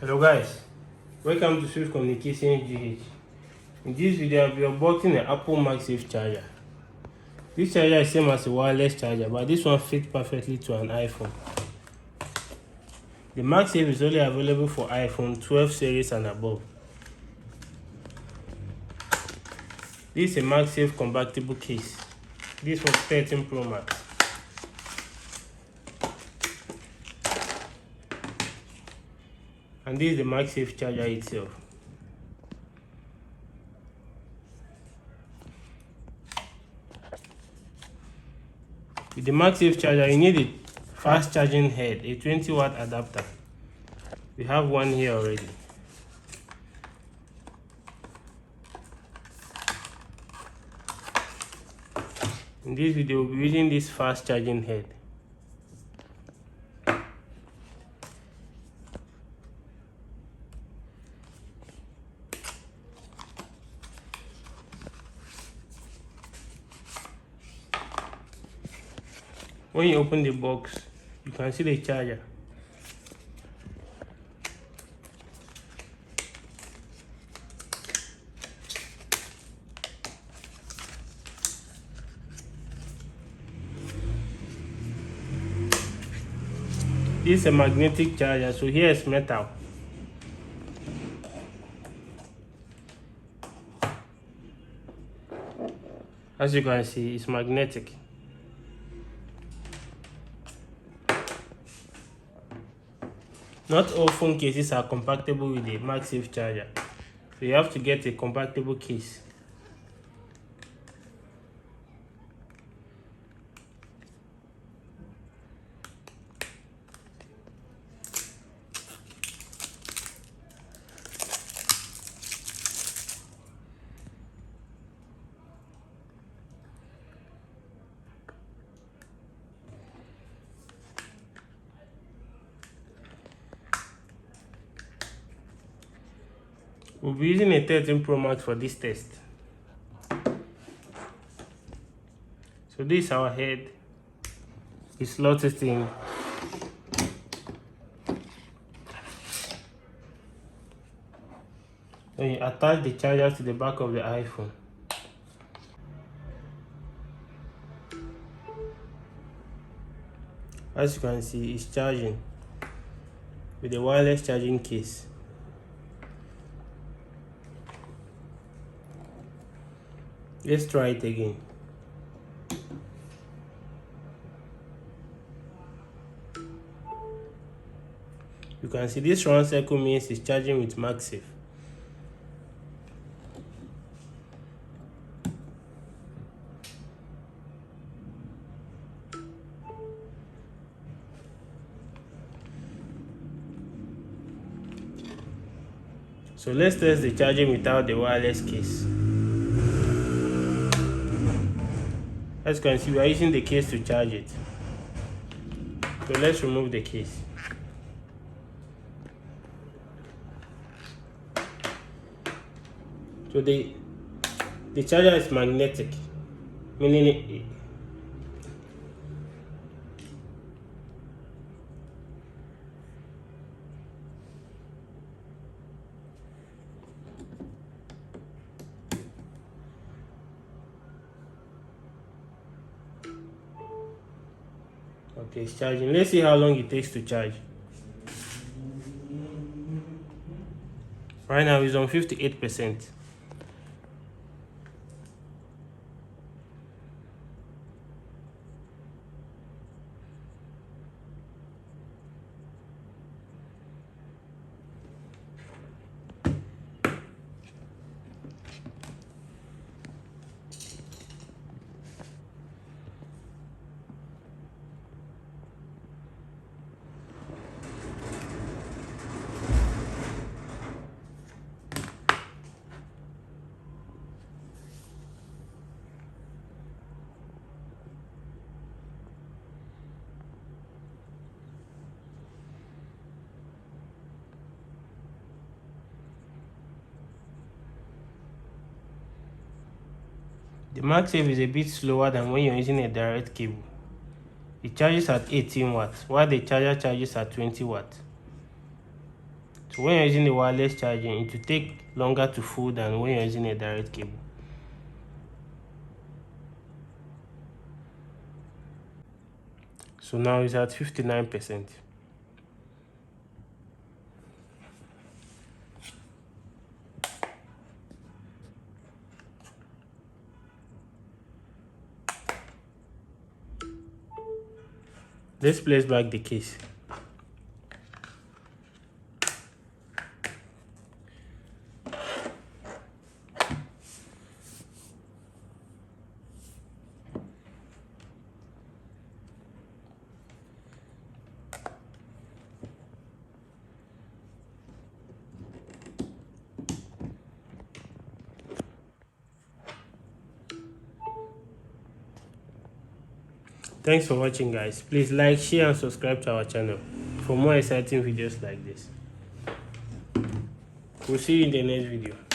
Hello guys, welcome to Swift Communication GH. In this video, I'll be unboxing the Apple MagSafe charger. This charger is same as a wireless charger, but this one fits perfectly to an iPhone. The MagSafe is only available for iPhone 12 series and above. This is a MagSafe compatible case. This was 13 Pro Max. And this is the MagSafe charger itself. With the MagSafe charger, you need a fast charging head, a 20-watt adapter. We have one here already. In this video, we'll be using this fast charging head. When you open the box, you can see the charger. This is a magnetic charger, so here is metal. As you can see, it's magnetic. Not all phone cases are compatible with the MagSafe charger, so you have to get a compatible case. We'll be using a 13 Pro Max for this test. So this is our head. It's slotted in. Then you attach the charger to the back of the iPhone. As you can see, it's charging with a wireless charging case. Let's try it again. You can see this round circle means it's charging with MagSafe. So let's test the charging without the wireless case. As you can see, we are using the case to charge it. So let's remove the case. So the charger is magnetic, meaning okay, it's charging. Let's see how long it takes to charge. Right now it's on 58%. The MagSafe is a bit slower than when you're using a direct cable. It charges at 18 watts, while the charger charges at 20 watts. So when you're using the wireless charging, it will take longer to full than when you're using a direct cable. So now it's at 59%. Let's place back the case. Thanks for watching, guys. Please like, share and subscribe to our channel for more exciting videos like this. We'll see you in the next video.